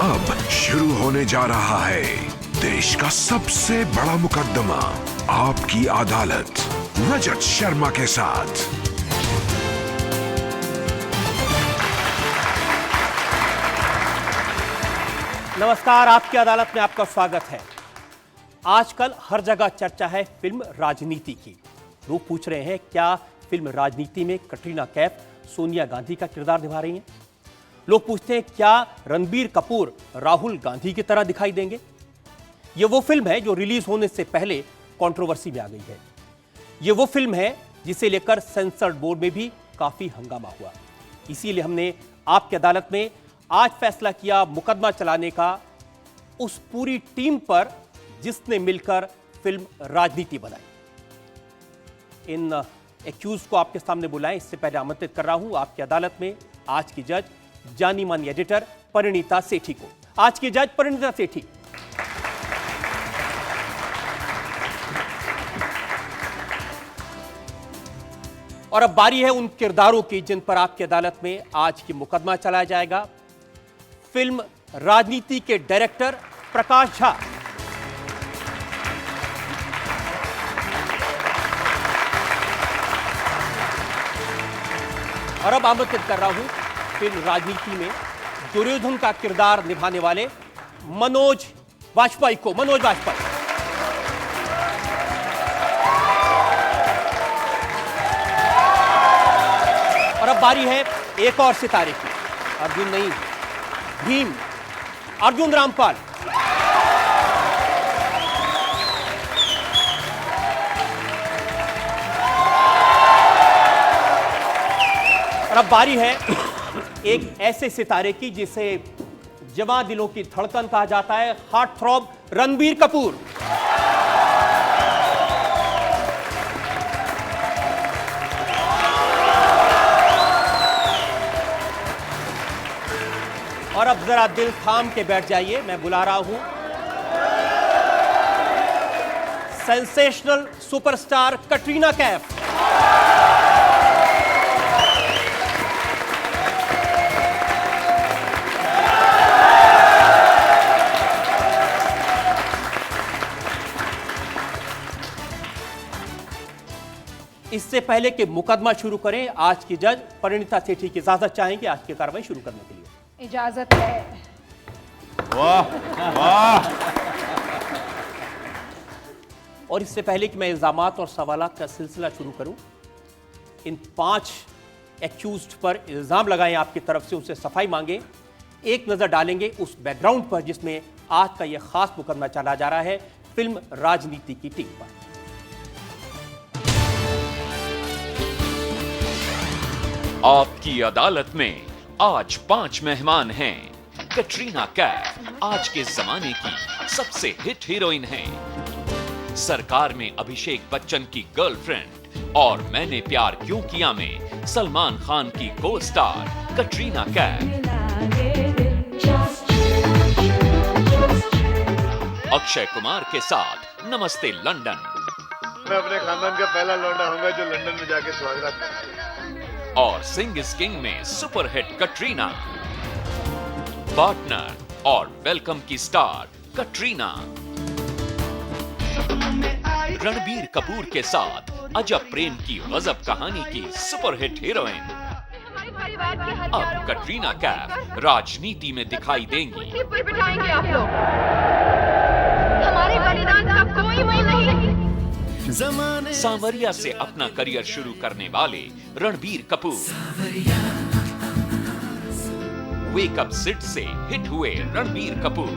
अब शुरू होने जा रहा है देश का सबसे बड़ा मुकदमा, आपकी अदालत, रजत शर्मा के साथ। नमस्कार, आपकी अदालत में आपका स्वागत है। आजकल हर जगह चर्चा है फिल्म राजनीति की। लोग पूछ रहे हैं क्या फिल्म राजनीति में कटरीना कैफ सोनिया गांधी का किरदार निभा रही हैं? लोग पूछते हैं क्या रणबीर कपूर राहुल गांधी की तरह दिखाई देंगे? ये वो फिल्म है जो रिलीज होने से पहले कंट्रोवर्सी में आ गई है। ये वो फिल्म है जिसे लेकर सेंसर बोर्ड में भी काफी हंगामा हुआ। इसीलिए हमने आपकी अदालत में आज फैसला किया मुकदमा चलाने का उस पूरी टीम पर जिसने मिलकर फिल्म राजनीति बनाई। इन एक्यूज को आपके सामने बुलाएं, इससे पहले आमंत्रित कर रहा हूं आपकी अदालत में आज की जज जानी मानी एडिटर परिणीता सेठी को। आज की जज परिणीता सेठी। और अब बारी है उन किरदारों की जिन पर आपकी अदालत में आज की मुकदमा चलाया जाएगा। फिल्म राजनीति के डायरेक्टर प्रकाश झा, और अब आमंत्रित कर रहा हूं फिल्म राजनीति में दुर्योधन का किरदार निभाने वाले मनोज वाजपेयी को। मनोज वाजपेयी। और अब बारी है एक और सितारे की, अर्जुन नहीं, भीम, अर्जुन रामपाल। और अब बारी है एक ऐसे सितारे की जिसे जवां दिलों की धड़कन कहा जाता है, हार्ट थ्रॉब रणबीर कपूर। और अब जरा दिल थाम के बैठ जाइए, मैं बुला रहा हूं सेंसेशनल सुपरस्टार कटरीना कैफ। इससे पहले कि मुकदमा शुरू करें, आज की जज परिणीता सेठी की इजाजत चाहेंगे आज की कार्रवाई शुरू करने के लिए। इजाजत है। वाह वाह। और इससे पहले कि मैं इल्जामात और सवालात का सिलसिला शुरू करूं, इन 5 एक्यूज्ड पर इल्जाम लगाएं आपकी तरफ से, उनसे सफाई मांगे, एक नजर डालेंगे उस बैकग्राउंड पर जिसमें आज का यह खास मुकदमा चला जा रहा है फिल्म राजनीति की टीम पर। आपकी अदालत में आज 5 मेहमान हैं। कटरीना कैफ आज के जमाने की सबसे हिट हीरोइन हैं। सरकार में अभिषेक बच्चन की गर्लफ्रेंड और मैंने प्यार क्यों किया में सलमान खान की को स्टार कटरीना कैफ। अक्षय कुमार के साथ नमस्ते लंदन। मैं अपने खानदान का पहला लौंडा होऊंगा जो लंदन में जाके स्वागत करेगा। और सिंह इज किंग में सुपरहिट कटरीना, पार्टनर और वेलकम की स्टार कटरीना। रणबीर कपूर के साथ अजब प्रेम की गजब कहानी की सुपरहिट हीरोइन। अब कटरीना कैफ राजनीति में दिखाई देंगी। आप लोग हमारे बलिदान का कोई मोल नहीं। सांवरिया से अपना करियर शुरू करने वाले रणबीर कपूर, वेकअप सिट से हिट हुए रणबीर कपूर,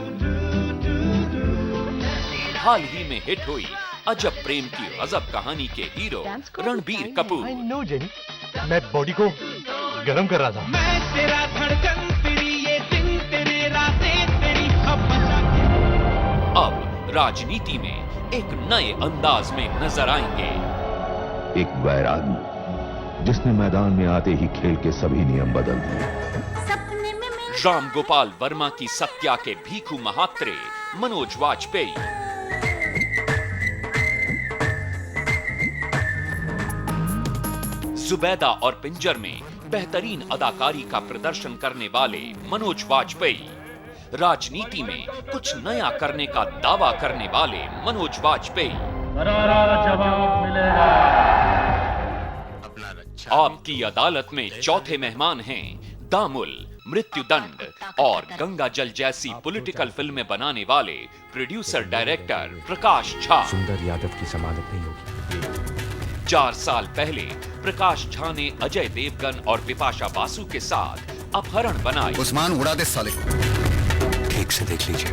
हाल ही में हिट हुई अजब प्रेम की गजब कहानी के hero Ranbir Kapoor. No Jenny, मैं बॉडी को गरम कर रहा था। मैं तेरा धड़कन, तेरी ये दिन, तेरे रातें, तेरी अब राजनीति में एक नए अंदाज में नजर आएंगे। एक वैरागी जिसने मैदान में आते ही खेल के सभी नियम बदल दिए। राम गोपाल वर्मा की सत्या के भीखू महात्रे मनोज वाजपेयी, जुबैदा और पिंजर में बेहतरीन अदाकारी का प्रदर्शन करने वाले मनोज वाजपेयी, राजनीति में कुछ नया करने का दावा करने वाले मनोज वाजपेयी। आपकी अदालत में चौथे मेहमान हैं दामुल, मृत्युदंड और गंगा जल जैसी पॉलिटिकल फिल्में बनाने वाले प्रोड्यूसर डायरेक्टर प्रकाश झा। सुंदर यादव की जमानत नहीं होगी। 4 साल पहले प्रकाश झा ने अजय देवगन और बिपाशा बासु के साथ अपहरण बनाई। उस्मान उड़ा दे साले को। ठीक से देख लीजिए,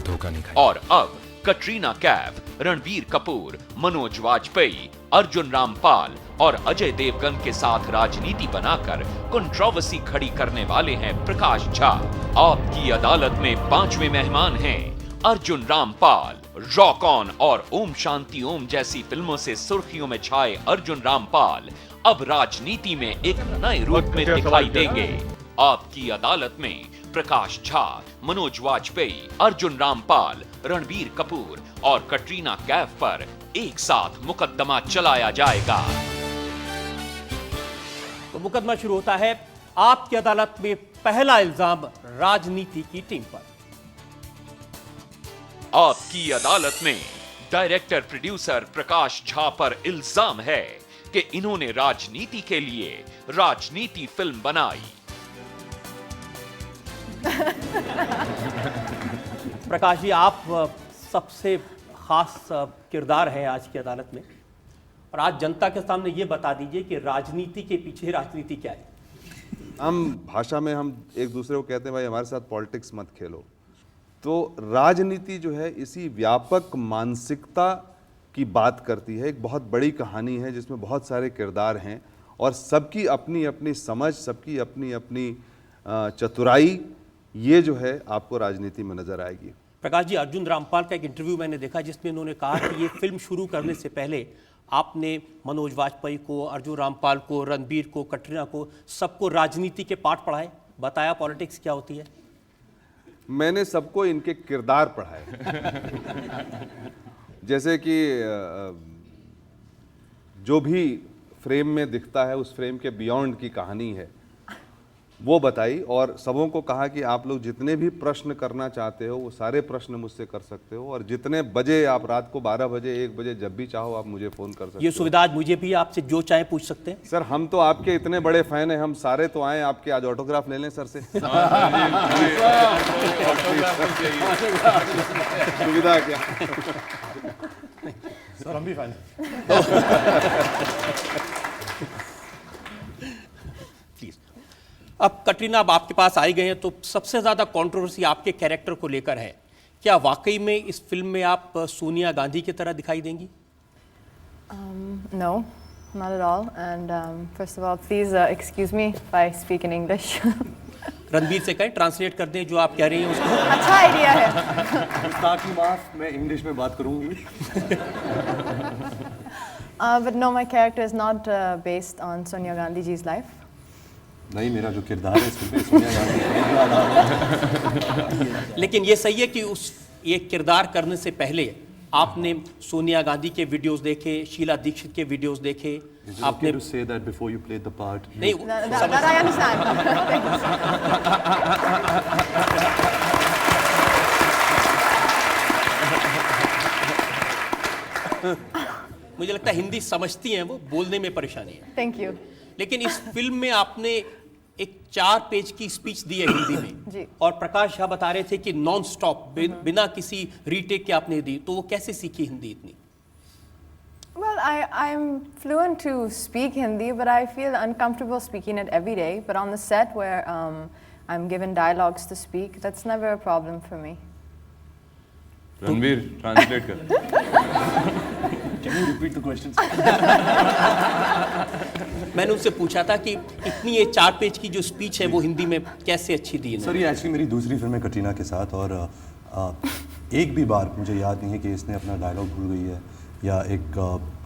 धोखा नहीं खाएगा। और अब कटरीना कैफ, रणबीर कपूर, मनोज वाजपेयी, अर्जुन रामपाल और अजय देवगन के साथ राजनीति बनाकर कंट्रोवर्सी खड़ी करने वाले हैं प्रकाश झा। आपकी अदालत में 5वें मेहमान हैं अर्जुन रामपाल। रॉक ऑन और ओम शांति ओम जैसी फिल्मों से सुर्खियों में छाए अर्जुन रामपाल अब राजनीति में एक नए रूप में दिखाई देंगे। आपकी अदालत में प्रकाश झा, मनोज वाजपेयी, अर्जुन रामपाल, रणबीर कपूर और कटरीना कैफ पर एक साथ मुकदमा चलाया जाएगा। तो मुकदमा शुरू होता है। आपकी अदालत में पहला इल्जाम राजनीति की टीम पर। आपकी अदालत में डायरेक्टर प्रोड्यूसर प्रकाश झा पर इल्जाम है कि इन्होंने राजनीति के लिए राजनीति फिल्म बनाई। प्रकाश जी, आप सबसे खास किरदार हैं आज की अदालत में, और आज जनता के सामने ये बता दीजिए कि राजनीति के पीछे राजनीति क्या है। हम भाषा में हम एक दूसरे को कहते हैं भाई हमारे साथ पॉलिटिक्स मत खेलो। तो राजनीति जो है इसी व्यापक मानसिकता की बात करती है। एक बहुत बड़ी कहानी है जिसमें बहुत सारे किरदार हैं और सबकी अपनी अपनी समझ, सबकी अपनी अपनी चतुराई, ये जो है आपको राजनीति में नजर आएगी। प्रकाश जी, अर्जुन रामपाल का एक इंटरव्यू मैंने देखा जिसमें उन्होंने कहा कि ये फिल्म शुरू करने से पहले आपने मनोज वाजपेयी को, अर्जुन रामपाल को, रणबीर को, कटरीना को, सबको राजनीति के पाठ पढ़ाए, बताया पॉलिटिक्स क्या होती है। मैंने सबको इनके किरदार पढ़ाए। जैसे कि जो भी फ्रेम में दिखता है उस फ्रेम के बियॉन्ड की कहानी है वो बताई, और सबों को कहा कि आप लोग जितने भी प्रश्न करना चाहते हो वो सारे प्रश्न मुझसे कर सकते हो, और जितने बजे आप रात को 12 बजे 1 बजे जब भी चाहो आप मुझे फ़ोन कर सकते हो। ये सुविधा आज मुझे भी, आपसे जो चाहे पूछ सकते हैं। सर हम तो आपके इतने बड़े फैन हैं, हम सारे तो आए आपके, आज ऑटोग्राफ ले लें सर से। सुविधा क्या सर, हम भी फैन। अब कटरीना, अब आपके पास आई गए हैं तो सबसे ज़्यादा कंट्रोवर्सी आपके कैरेक्टर को लेकर है। क्या वाकई में इस फिल्म में आप सोनिया गांधी की तरह दिखाई देंगी? No, not at all. And first of all, please excuse me if I speak in English. Ranbir से कहें ट्रांसलेट कर दें जो आप कह रही हैं उसको। अच्छा आइडिया है। गुस्ताखी माफ, मैं इंग्लिश में बात करूंगी। But no, my character is not based on Sonia Gandhi ji's life. नहीं, मेरा जो किरदार है इस फिल्म में सोनिया गांधी है। लेकिन ये सही है कि उस ये किरदार करने से पहले आपने सोनिया गांधी के वीडियोस देखे, शीला दीक्षित के वीडियोस देखे, आपने to say that before you played the part. नहीं, That I understand. मुझे लगता है हिंदी समझती हैं वो, बोलने में परेशानी है। Thank you. लेकिन इस फिल्म में आपने एक 4 पेज की स्पीच दी है हिंदी में जी। और प्रकाश झा बता रहे थे कि नॉन स्टॉप बिना किसी रीटेक के आपने दी, तो वो कैसे सीखी हिंदी इतनी? Well, I'm fluent to speak Hindi, but I feel uncomfortable speaking it every day. But on the set where I'm given dialogues to speak, that's never a problem for me. Ranbir translate कर। Can you repeat the questions? मैंने उनसे पूछा था कि इतनी ये 4 page की जो स्पीच है वो हिंदी में कैसे अच्छी दी सर, ये एक्चुअली मेरी दूसरी फिल्म है कटरीना के साथ, और एक भी बार मुझे याद नहीं है कि इसने अपना डायलॉग भूल गई है या एक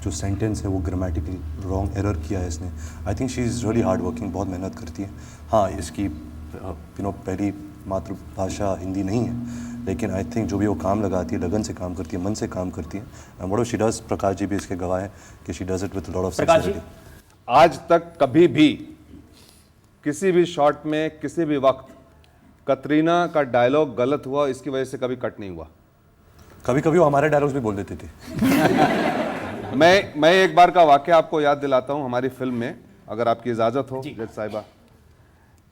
जो सेंटेंस है वो ग्रामेटिकली रॉन्ग एरर किया है इसने। I think she is really hard working, बहुत मेहनत करती है। हाँ, इसकी पहली मातृभाषा हिंदी नहीं है, लेकिन आई थिंक जो भी वो काम लगाती है, लगन से काम करती है, मन से काम करती है। And what she does, Prakash ji भी इसके गवाह है कि she does it with lot of sincerity. आज तक कभी भी किसी भी शॉट में किसी भी वक्त कतरीना का डायलॉग गलत हुआ, इसकी वजह से कभी कट नहीं हुआ? कभी कभी वो हमारे डायलॉग्स भी बोल देती थी। मैं एक बार का वाकया आपको याद दिलाता हूं हमारी फिल्म में, अगर आपकी इजाज़त हो जज साहिबा,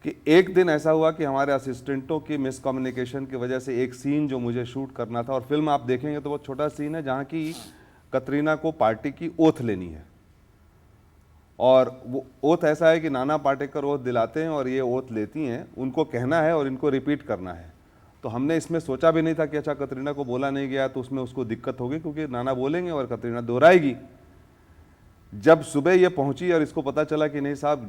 कि एक दिन ऐसा हुआ कि हमारे असिस्टेंटों की मिसकम्युनिकेशन की वजह से एक सीन जो मुझे शूट करना था, और फिल्म आप देखेंगे तो बहुत छोटा सीन है जहाँ की कतरीना को पार्टी की ओथ लेनी है, और वो ओथ ऐसा है कि नाना पाटेकर ओथ दिलाते हैं और ये ओथ लेती हैं, उनको कहना है और इनको रिपीट करना है। तो हमने इसमें सोचा भी नहीं था कि अच्छा कतरीना को बोला नहीं गया तो उसमें उसको दिक्कत होगी, क्योंकि नाना बोलेंगे और कतरीना दोहराएगी। जब सुबह ये पहुंची और इसको पता चला कि नहीं साहब,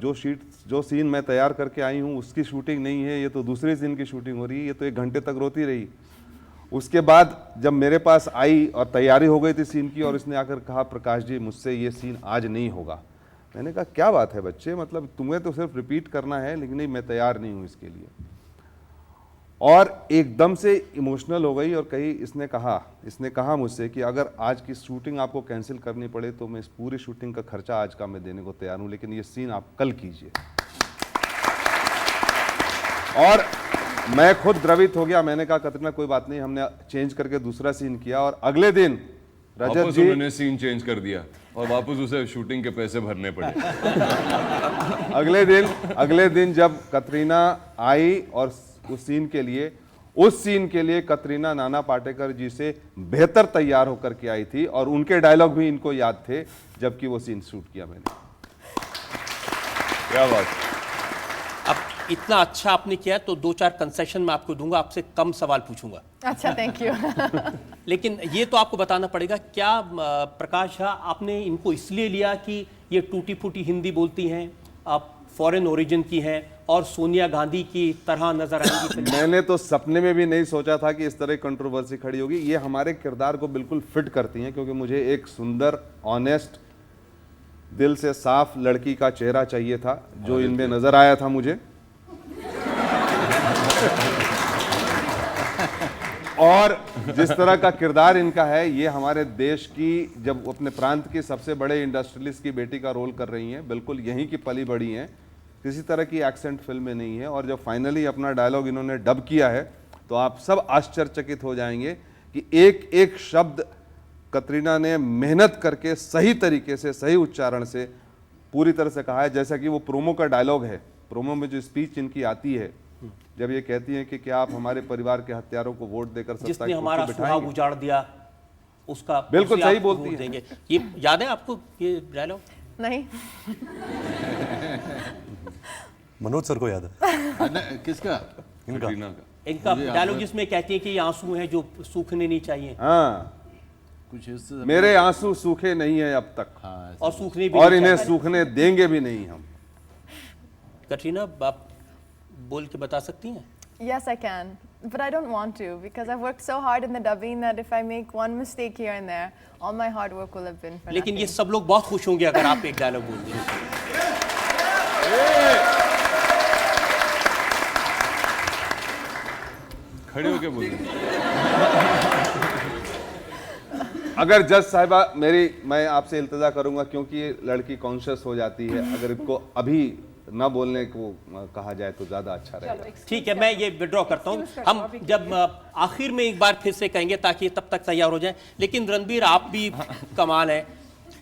जो सीन मैं तैयार करके आई हूँ उसकी शूटिंग नहीं है, ये तो दूसरे सीन की शूटिंग हो रही है, ये तो 1 घंटे तक रोती रही। उसके बाद जब मेरे पास आई और तैयारी हो गई थी सीन की, और इसने आकर कहा प्रकाश जी मुझसे ये सीन आज नहीं होगा। मैंने कहा क्या बात है बच्चे, मतलब तुम्हें तो सिर्फ रिपीट करना है, लेकिन नहीं मैं तैयार नहीं हूँ इसके लिए। और एकदम से इमोशनल हो गई और कही, इसने कहा मुझसे कि अगर आज की शूटिंग आपको कैंसिल करनी पड़े तो मैं इस पूरी शूटिंग का खर्चा आज का मैं देने को तैयार हूँ, लेकिन ये सीन आप कल कीजिए। और मैं खुद द्रवित हो गया। मैंने कहा कतरीना कोई बात नहीं, हमने चेंज करके दूसरा सीन किया, और अगले दिन रजत जी मैंने सीन चेंज कर दिया और वापस उसे शूटिंग के पैसे भरने पड़े। अगले दिन जब कतरीना आई और उस सीन के लिए कतरीना नाना पाटेकर जी से बेहतर तैयार होकर के आई थी, और उनके डायलॉग भी इनको याद थे जबकि वो सीन शूट किया मैंने। क्या बात। अब इतना अच्छा आपने किया तो 2-4 कंसेशन मैं आपको दूंगा, आपसे कम सवाल पूछूंगा। अच्छा, थैंक यू। लेकिन ये तो आपको बताना पड़ेगा, क्या प्रकाश झा आपने इनको इसलिए लिया कि ये टूटी फूटी हिंदी बोलती हैं, आप फॉरेन ओरिजिन की हैं और सोनिया गांधी की तरह नजर आएंगी? मैंने तो सपने में भी नहीं सोचा था कि इस तरह कंट्रोवर्सी खड़ी होगी। ये हमारे किरदार को बिल्कुल फिट करती हैं, क्योंकि मुझे एक सुंदर, ऑनेस्ट, दिल से साफ लड़की का चेहरा चाहिए था, जो इनमें नजर आया था मुझे। और जिस तरह का किरदार इनका है, ये हमारे देश की, जब अपने प्रांत की सबसे बड़े इंडस्ट्रियलिस्ट की बेटी का रोल कर रही हैं, बिल्कुल यहीं की पली बड़ी हैं, किसी तरह की एक्सेंट फिल्म में नहीं है। और जब फाइनली अपना डायलॉग इन्होंने डब किया है तो आप सब आश्चर्यचकित हो जाएंगे कि एक एक शब्द कतरीना ने मेहनत करके सही तरीके से, सही उच्चारण से पूरी तरह से कहा है। जैसा कि वो प्रोमो का डायलॉग है, प्रोमो में जो स्पीच इनकी आती है, जब ये कहती हैं कि क्या आप हमारे परिवार के हत्यारों को वोट देकर सत्ता की हमारा सुहाग उजाड़ दिया, उसका बिल्कुल सही बोलती है। ये याद है आपको ये डायलॉग? नहीं। मनोज सर को याद है। किसका? इनका डायलॉग जिसमें कहती है कि ये आंसू हैं जो सूखने नहीं चाहिए। हाँ, कुछ मेरे आंसू सूखे नहीं है अब तक। हाँ, और सूखने भी और इन्हें सूखने देंगे भी नहीं हम। कटरीना, आप बोल के बता सकती हैं? Yes, I can, but I don't want to because I've worked so hard in the dubbing that if I make one mistake here and there, all my hard work will have been for लेकिन nothing. ये सब लोग बहुत खुश होंगे अगर आप एक डायलॉग बोल दें। खड़े होके बोल। अगर जज साहिबा मैं आपसे इल्तजा करूंगा, क्योंकि ये लड़की कॉन्शियस हो जाती है, अगर इनको अभी ना बोलने को कहा जाए तो ज्यादा अच्छा रहेगा। ठीक है, मैं ये विड्रॉ करता हूँ। हम जब आखिर में एक बार फिर से कहेंगे ताकि तब तक तैयार हो जाए। लेकिन रणबीर, आप भी कमाल है,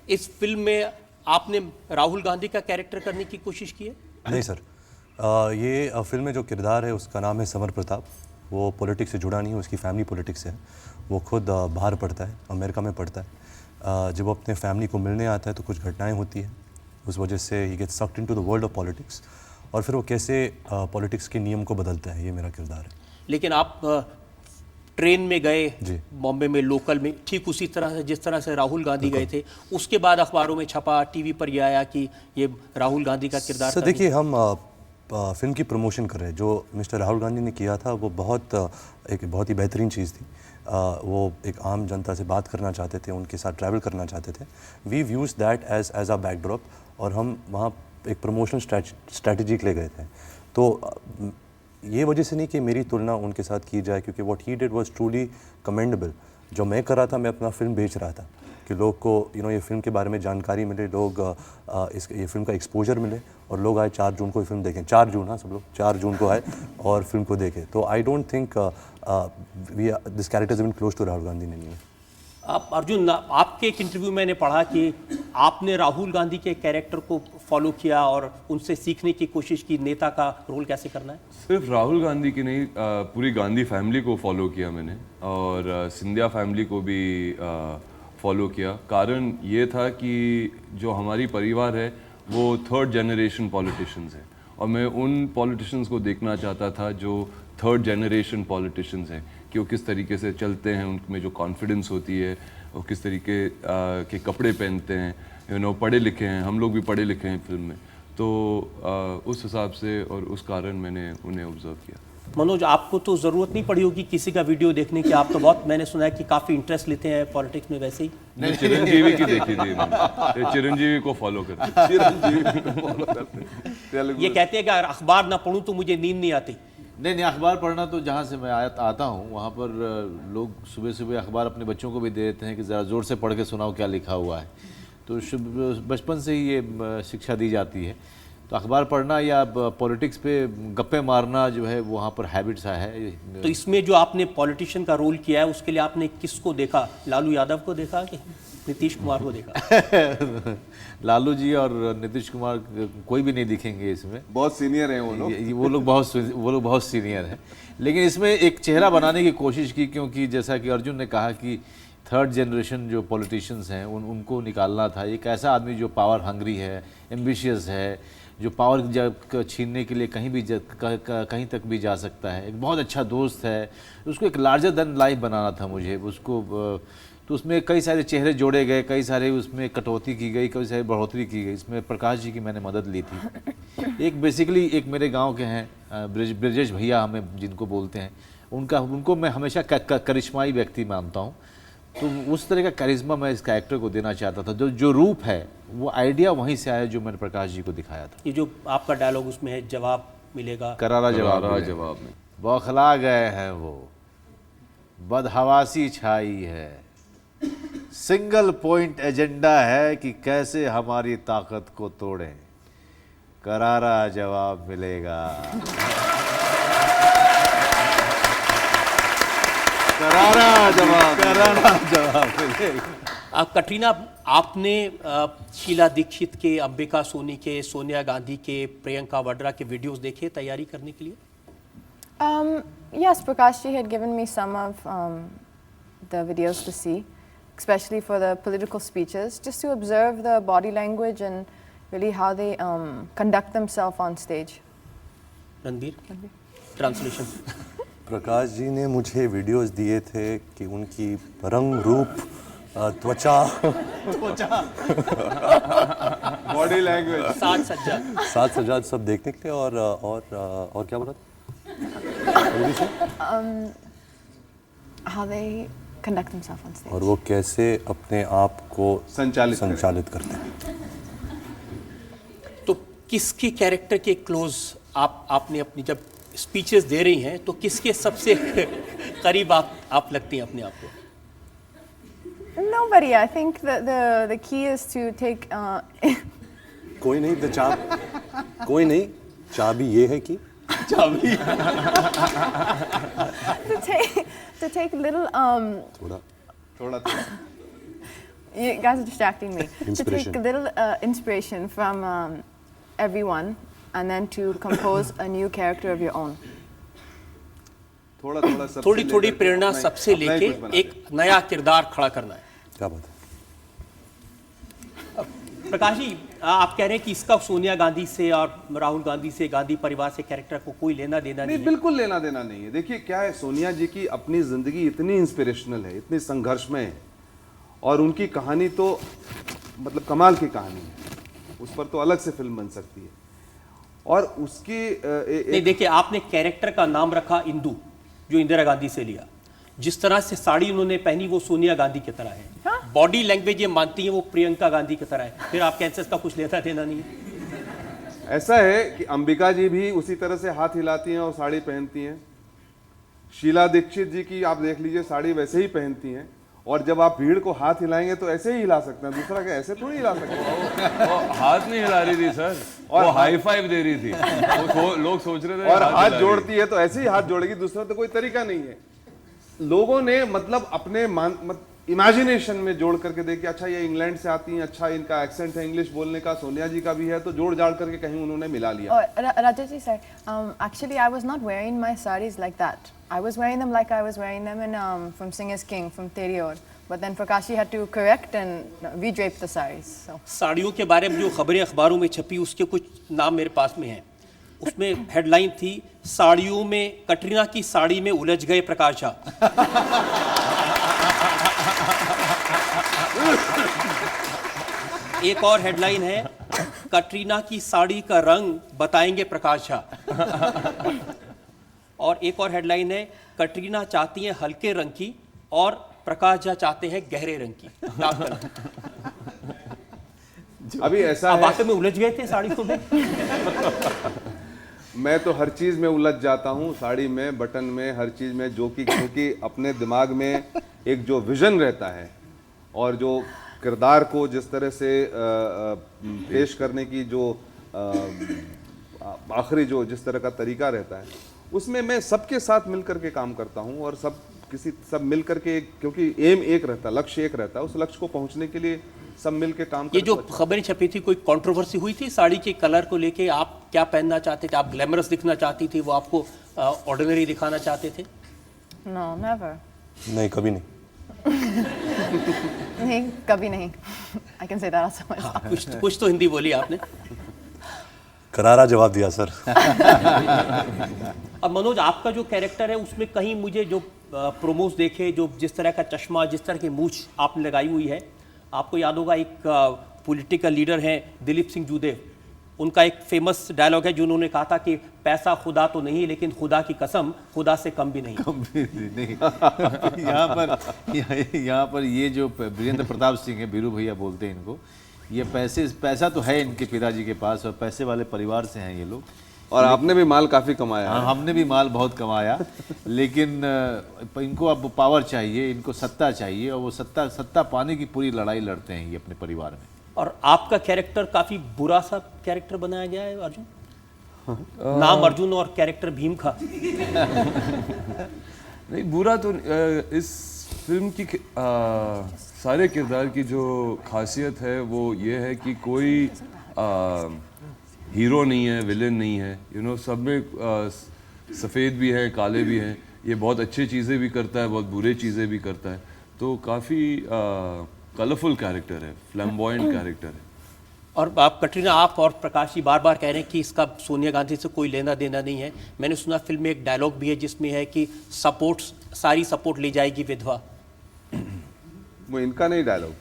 इस फिल्म में आपने राहुल गांधी का कैरेक्टर करने की कोशिश की है? नहीं सर, ये फिल्म में जो किरदार है उसका नाम है समर प्रताप। वो पॉलिटिक्स से जुड़ा नहीं है, उसकी फैमिली पॉलिटिक्स से है। वो खुद बाहर पढ़ता है, अमेरिका में पढ़ता है। जब वो अपने फैमिली को मिलने आता है तो कुछ घटनाएं होती हैं, उस वजह से ही gets sucked into the world of politics, और फिर वो कैसे पॉलिटिक्स के नियम को बदलता है, ये मेरा किरदार है। लेकिन आप ट्रेन में गए बॉम्बे में, लोकल में, ठीक उसी तरह से जिस तरह से राहुल गांधी गए थे, उसके बाद अखबारों में छपा, टीवी पर यह आया कि ये राहुल गांधी का किरदार। सर देखिए, हम फिल्म की प्रमोशन कर रहे हैं। जो मिस्टर राहुल गांधी ने किया था वो एक बहुत ही बेहतरीन चीज़ थी। वो एक आम जनता से बात करना चाहते थे, उनके साथ ट्रैवल करना चाहते थे। We use that as a backdrop, और हम वहाँ एक प्रमोशनल स्ट्रैटेजी ले गए थे। तो ये वजह से नहीं कि मेरी तुलना उनके साथ की जाए, क्योंकि what he did was truly commendable. जो मैं कर रहा था, मैं अपना फिल्म बेच रहा था कि लोग को ये फिल्म के बारे में जानकारी मिले, लोग ये फिल्म का एक्सपोजर मिले, और लोग आए 4 जून को फिल्म देखें, 4 जून, हाँ सब लोग 4 जून को आए और फिल्म को देखे। तो I don't think this character is even close to Rahul Gandhi नहीं है। आप अर्जुन, आपके एक इंटरव्यू में मैंने पढ़ा कि आपने राहुल गांधी के कैरेक्टर को फॉलो किया और उनसे सीखने की कोशिश की नेता का रोल कैसे करना है। सिर्फ राहुल गांधी की नहीं, पूरी गांधी फैमिली को फॉलो किया मैंने, और सिंधिया फैमिली को भी फॉलो किया। कारण ये था कि जो हमारी परिवार है वो 3rd जनरेशन पॉलिटिशियंस है, और मैं उन पॉलिटिशियंस को देखना चाहता था जो 3rd जनरेशन पॉलिटिशियंस हैं, कि वो किस तरीके से चलते हैं, उनमें जो कॉन्फिडेंस होती है, वो किस तरीके के कपड़े पहनते हैं, पढ़े लिखे हैं, हम लोग भी पढ़े लिखे हैं फिल्म में। तो उस हिसाब से और उस कारण मैंने उन्हें ऑब्जर्व किया। मनोज, आपको तो ज़रूरत नहीं पड़ी होगी किसी का वीडियो देखने की, आप तो बहुत, मैंने सुना है कि काफ़ी इंटरेस्ट लेते हैं पॉलिटिक्स में वैसे ही। चिरंजीवी की देखी थी मैंने, चिरंजीवी को फॉलो करते। ये कहते हैं कि अगर अखबार ना पढूं तो मुझे नींद नहीं आती। नहीं, अखबार पढ़ना तो जहाँ से मैं आता हूँ वहाँ पर लोग सुबह सुबह अखबार अपने बच्चों को भी दे देते हैं कि ज़रा ज़ोर से पढ़ के सुनाओ क्या लिखा हुआ है। तो बचपन से ही ये शिक्षा दी जाती है। तो अखबार पढ़ना या पॉलिटिक्स पे गप्पे मारना जो है वहाँ पर हैबिट सा है। तो इसमें जो आपने पॉलिटिशियन का रोल किया है उसके लिए आपने किसको देखा, लालू यादव को देखा कि नीतीश कुमार को देखा? लालू जी और नीतीश कुमार कोई भी नहीं दिखेंगे इसमें, बहुत सीनियर हैं वो लोग। वो लोग बहुत सीनियर हैं। लेकिन इसमें एक चेहरा बनाने की कोशिश की, क्योंकि जैसा कि अर्जुन ने कहा कि 3rd जनरेशन जो पॉलिटिशियंस हैं उनको निकालना था। एक ऐसा आदमी जो पावर हंग्री है, एम्बिशियस है, जो पावर छीनने के लिए कहीं तक भी जा सकता है, एक बहुत अच्छा दोस्त है, उसको एक लार्जर देन लाइफ बनाना था मुझे उसको। तो उसमें कई सारे चेहरे जोड़े गए, कई सारे उसमें कटौती की गई, कई सारी बढ़ोतरी की गई। इसमें प्रकाश जी की मैंने मदद ली थी। एक बेसिकली एक मेरे गांव के हैं ब्रजेश भैया हमें जिनको बोलते हैं, उनको मैं हमेशा करिश्माई व्यक्ति मानता हूँ। तो उस तरह का करिश्मा मैं इस कैरेक्टर को देना चाहता था। जो रूप है वो आइडिया वहीं से आया जो मैंने प्रकाश जी को दिखाया था। ये जो आपका डायलॉग उसमें है, जवाब मिलेगा, करारा जवाब में बौखला गए हैं वो, बदहवासी छाई है, सिंगल पॉइंट एजेंडा है कि कैसे हमारी ताकत को तोड़ें, करारा जवाब मिलेगा, करारा जवाब मिलेगा। कटरीना, आपने शीला दीक्षित के, अंबिका सोनी के, सोनिया गांधी के, प्रियंका वाड्रा के वीडियोस देखे तैयारी करने के लिए? Yes, Prakash ji had given me some of the videos to see, especially for the political speeches, just to observe the body language and really how they conduct themselves on stage. Ranbir, translation. Prakash ji ने मुझे videos दिए थे कि उनकी रंग, रूप, त्वचा, body language, साज सज्जा सब देखने के लिए, और क्या बोला था? How they conduct themselves on stage. और वो कैसे अपने आप को संचालित करते हैं। तो किसके कैरेक्टर के क्लोज आपने अपनी जब स्पीचेस दे रही हैं तो किसके सबसे करीब आप लगती हैं अपने आप को? Nobody. I think the key is to take. कोई नहीं, चाबी ये है कि to take little थोड़ा you guys are distracting me. Inspiration. To take a little inspiration from everyone and then to compose a new character of your own. थोड़ी प्रेरणा सबसे लेके एक नया किरदार खड़ा करना है। क्या बात है। प्रकाश जी, आप कह रहे हैं कि इसका सोनिया गांधी से और राहुल गांधी से, गांधी परिवार से कैरेक्टर को कोई लेना देना नहीं है। बिल्कुल लेना देना नहीं है। देखिए क्या है, सोनिया जी की अपनी जिंदगी इतनी इंस्पिरेशनल है, इतनी संघर्षमय है, और उनकी कहानी तो मतलब कमाल की कहानी है, उस पर तो अलग से फिल्म बन सकती है। और उसकी नहीं, देखिए आपने कैरेक्टर का नाम रखा इंदु, जो इंदिरा गांधी से लिया। जिस तरह से साड़ी उन्होंने पहनी वो सोनिया गांधी की तरह है। हाँ? बॉडी लैंग्वेज ये मानती है वो प्रियंका गांधी की तरह है। फिर आप कैंसर का कुछ लेता देना नहीं है। ऐसा है कि अंबिका जी भी उसी तरह से हाथ हिलाती हैं और साड़ी पहनती हैं। शीला दीक्षित जी की आप देख लीजिए, साड़ी वैसे ही पहनती हैं। और जब आप भीड़ को हाथ हिलाएंगे तो ऐसे ही हिला सकते हैं, दूसरा क्या ऐसे थोड़ी हिला सकते हैं। वो हाथ नहीं हिला रही थी सर, वो हाई फाइव दे रही थी। लोग सोच रहे थे और हाथ जोड़ती है तो ऐसे ही हाथ जोड़ेगी, दूसरा तो कोई तरीका नहीं है। लोगों ने मतलब अपने इमेजिनेशन में जोड़ करके देखे, अच्छा ये इंग्लैंड से आती हैं, अच्छा इनका एक्सेंट है इंग्लिश बोलने का, सोनिया जी का भी है, तो जोड़ जाड़ करके कहीं उन्होंने मिला लिया। Raja ji, sir, actually I was not wearing my saris like that. I was wearing them like I was wearing them in from Singer's King, from Teri Aur. But then Prakashi had to correct and redrape the saris. So. साड़ियों के बारे में जो खबरें अखबारों में छपी उसके कुछ नाम मेरे पास में हैं। उसमें हेडलाइन थी, साड़ियों में कटरीना की साड़ी में उलझ गए प्रकाश झा। एक और हेडलाइन है, कटरीना की साड़ी का रंग बताएंगे प्रकाश झा। और एक और हेडलाइन है, कटरीना चाहती हैं हल्के रंग की और प्रकाश झा चाहते हैं गहरे रंग की। अभी ऐसा है, बातें में उलझ गए थे साड़ी को में। मैं तो हर चीज में उलझ जाता हूँ, साड़ी में, बटन में, हर चीज में, जो कि क्योंकि अपने दिमाग में एक जो विजन रहता है और जो किरदार को जिस तरह से पेश करने की जो आखिरी जो जिस तरह का तरीका रहता है, उसमें मैं सबके साथ मिलकर के काम करता हूँ और सब मिलकर के, क्योंकि एम एक रहता है, लक्ष्य एक रहता है, उस लक्ष्य को पहुँचने के लिए सब मिलकर काम करते। ये जो खबरें छपी थी, कोई कंट्रोवर्सी हुई थी साड़ी के कलर को लेके? आप क्या पहनना चाहते थे? आप ग्लैमरस दिखना चाहती थी, वो आपको ऑर्डिनरी दिखाना चाहते थे? No, never. नहीं, कभी नहीं। नहीं, कभी नहीं। I can say that also myself. हाँ, कुछ तो हिंदी बोली आपने। करारा जवाब दिया सर। अब मनोज, आपका जो कैरेक्टर है उसमें कहीं मुझे जो प्रोमोस देखे, जो जिस तरह का चश्मा, जिस तरह की मूछ आपने लगाई हुई है, आपको याद होगा एक पॉलिटिकल लीडर हैं दिलीप सिंह जूदेव, उनका एक फेमस डायलॉग है जो उन्होंने कहा था कि पैसा खुदा तो नहीं, लेकिन खुदा की कसम खुदा से कम भी नहीं। यहाँ पर ये जो वीरेंद्र प्रताप सिंह है, बीरू भैया बोलते हैं इनको, ये पैसा तो है इनके पिताजी के पास और पैसे वाले परिवार से हैं ये लोग। और आपने भी माल काफ़ी कमाया है। हमने भी माल बहुत कमाया, लेकिन इनको अब पावर चाहिए, इनको सत्ता चाहिए, और वो सत्ता पाने की पूरी लड़ाई लड़ते हैं ये अपने परिवार में। और आपका कैरेक्टर काफ़ी बुरा सा कैरेक्टर बनाया गया है अर्जुन। नाम अर्जुन और कैरेक्टर भीम का। नहीं, बुरा तो इस फिल्म की सारे किरदार की जो खासियत है वो ये है कि कोई हीरो नहीं है, विलेन नहीं है, सब में सफ़ेद भी हैं, काले भी हैं। ये बहुत अच्छी चीज़ें भी करता है, बहुत बुरे चीज़ें भी करता है, तो काफ़ी कलरफुल कैरेक्टर है, फ्लैम्बॉयंट कैरेक्टर है। और आप कटरीना, आप और प्रकाश जी बार बार कह रहे हैं कि इसका सोनिया गांधी से कोई लेना देना नहीं है। मैंने सुना फिल्म में एक डायलॉग भी है जिसमें है कि सारी सपोर्ट ले जाएगी विधवा। वो इनका नहीं डायलॉग,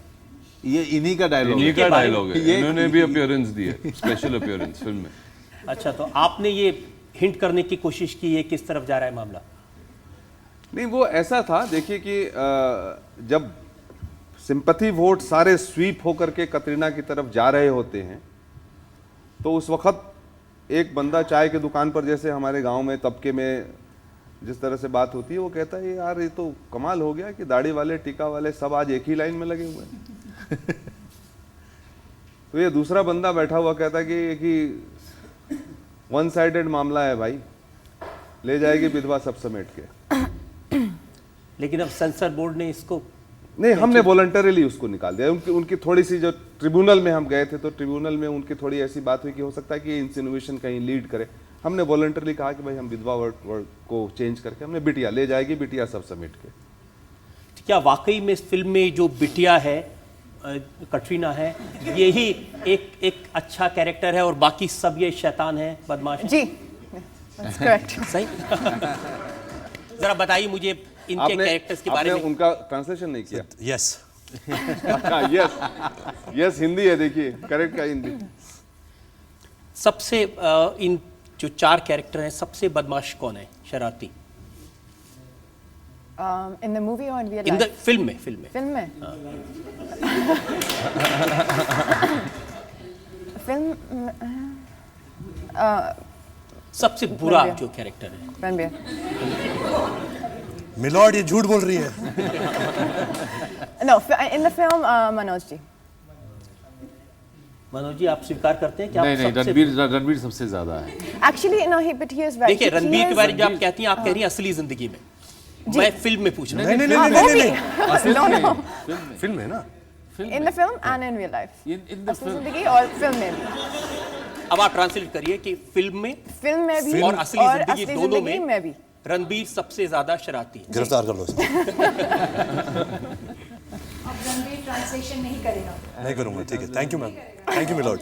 ये इन्हीं का डायलॉग है। इन्होंने भी अपीयरेंस दी है, स्पेशल अपीयरेंस फिल्म में। अच्छा, तो आपने ये हिंट करने की कोशिश की है किस तरफ जा रहा है मामला? नहीं, वो ऐसा था, देखिए कि जब सिंपैथी वोट सारे स्वीप होकर के कतरीना की तरफ जा रहे होते हैं, तो उस वक्त एक बंदा चाय की दुकान पर, जैसे हमारे गांव में तबके में जिस तरह से बात होती है, वो कहता है यार ये तो कमाल हो गया कि दाढ़ी वाले, टीका वाले सब आज एक ही लाइन में लगे हुए हैं। तो ये दूसरा बंदा बैठा हुआ कहता है कि वन साइडेड मामला है भाई, ले जाएगी विधवा सब समेट के। लेकिन अब सेंसर बोर्ड ने इसको नहीं, हमने वॉलंटरीली उसको निकाल दिया। उनकी थोड़ी सी, जो ट्रिब्यूनल में हम गए थे तो ट्रिब्यूनल में उनकी थोड़ी ऐसी बात हुई कि हो सकता है कि इंसिनुएशन कहीं लीड करे। हमने वॉलंटरीली कहा कि भाई हम विधवा वर्ड को चेंज करके हमने बिटिया, ले जाएगी बिटिया सब समेट के। क्या वाकई में इस फिल्म में जो बिटिया है, कटरीना है, यही एक अच्छा कैरेक्टर है और बाकी सब ये शैतान है, बदमाश है? जी, that's correct. सही। जरा बताइए मुझे इनके कैरेक्टर्स के बारे में। उनका ट्रांसलेशन नहीं किया? यस यस हिंदी है, देखिए करेक्ट का हिंदी। सबसे इन जो 4 कैरेक्टर हैं, सबसे बदमाश कौन है, शरारती? In the movie or in real life? In the film में। फिल्म में? फिल्म सबसे बुरा जो कैरेक्टर है? रणबीर। मिलॉर्ड, ये झूठ बोल रही है। No, in the film, Manoj ji. Manoj ji आप स्वीकार करते हैं कि आप नहीं नहीं, सबसे रणवीर सबसे ज्यादा है। Actually, no, but he is right. देखिए He रणबीर के is- बारे में आप कहती हैं, आप कह रही हैं असली जिंदगी में, मैं फिल्म में पूछ रहा हूँ। No. फिल्म है ना? In the film and in real life. In the असली film, जिंदगी और फिल्म में भी। अब आप ट्रांसलेट करिए कि फिल्म में फिल्म में भी और असली जिंदगी दोनों में भी। रणबीर सबसे ज्यादा शरारती है। गिरफ्तार कर लो इसे। अब रणबीर ट्रांसलेशन नहीं करेगा। नहीं करूंगा, ठीक है। Thank you ma'am, thank you milord.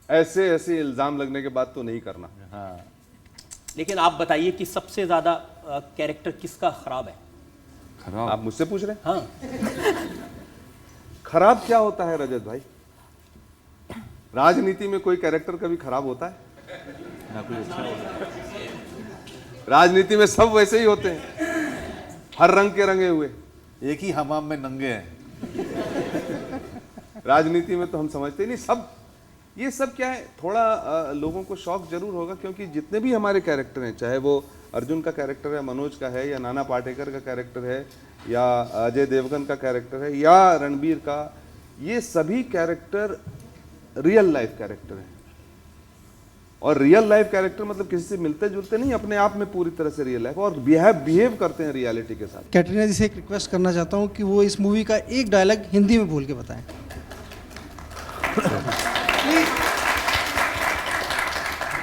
ऐसे ऐसे इल्जाम लगने के बाद तो नहीं करना। लेकिन आप बताइए कि सबसे ज्यादा कैरेक्टर किसका खराब है? खराब? आप मुझसे पूछ रहे हैं? हाँ, खराब क्या होता है रजत भाई? राजनीति में कोई कैरेक्टर कभी खराब होता है? राजनीति में सब वैसे ही होते हैं, हर रंग के रंगे हुए। एक ही हमाम में नंगे हैं। राजनीति में तो हम समझते नहीं, सब ये सब क्या है, थोड़ा लोगों को शौक जरूर होगा, क्योंकि जितने भी हमारे कैरेक्टर हैं, चाहे वो अर्जुन का कैरेक्टर है, मनोज का है, या नाना पाटेकर का कैरेक्टर है, या अजय देवगन का कैरेक्टर है, या रणबीर का, ये सभी कैरेक्टर रियल लाइफ कैरेक्टर हैं। और रियल लाइफ कैरेक्टर मतलब किसी से मिलते जुलते नहीं, अपने आप में पूरी तरह से रियल लाइफ, और बिहेव करते हैं रियलिटी के साथ। कैटरीना जी से एक रिक्वेस्ट करना चाहता हूँ कि वो इस मूवी का एक डायलॉग हिंदी में बोल के बताएं।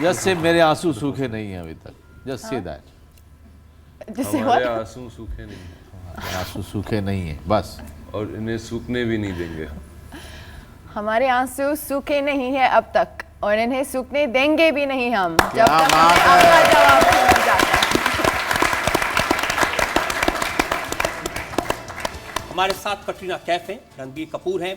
जस्ट से मेरे आंसू सूखे नहीं हैं अभी तक। Just say that. जिससे हमारे what? आंसू सूखे नहीं हैं आंसू सूखे नहीं हैं बस। और इन्हें सूखने भी नहीं देंगे। हमारे आंसू सूखे नहीं है अब तक, और इन्हें सूखने देंगे भी नहीं हम, जब क्या तक बात हमें है। आपका जवाब नहीं मिल जाता। हमारे साथ कटरीना कैफ हैं, रणबीर कपूर हैं,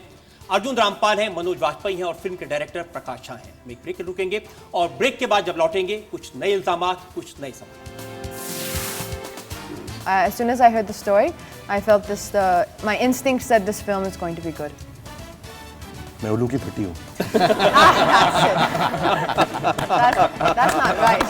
अर्जुन रामपाल हैं, मनोज वाजपेयी हैं और फिल्म के डायरेक्टर प्रकाश झा हैं। हम एक ब्रेक रुकेंगे और ब्रेक के बाद जब लौटेंगे कुछ नए इल्जामात, कुछ नए सवाल। As soon as I heard the story, I felt my instinct said this film is going to be good. मैं उल्लू की फटी हूँ। That's it. That's not right.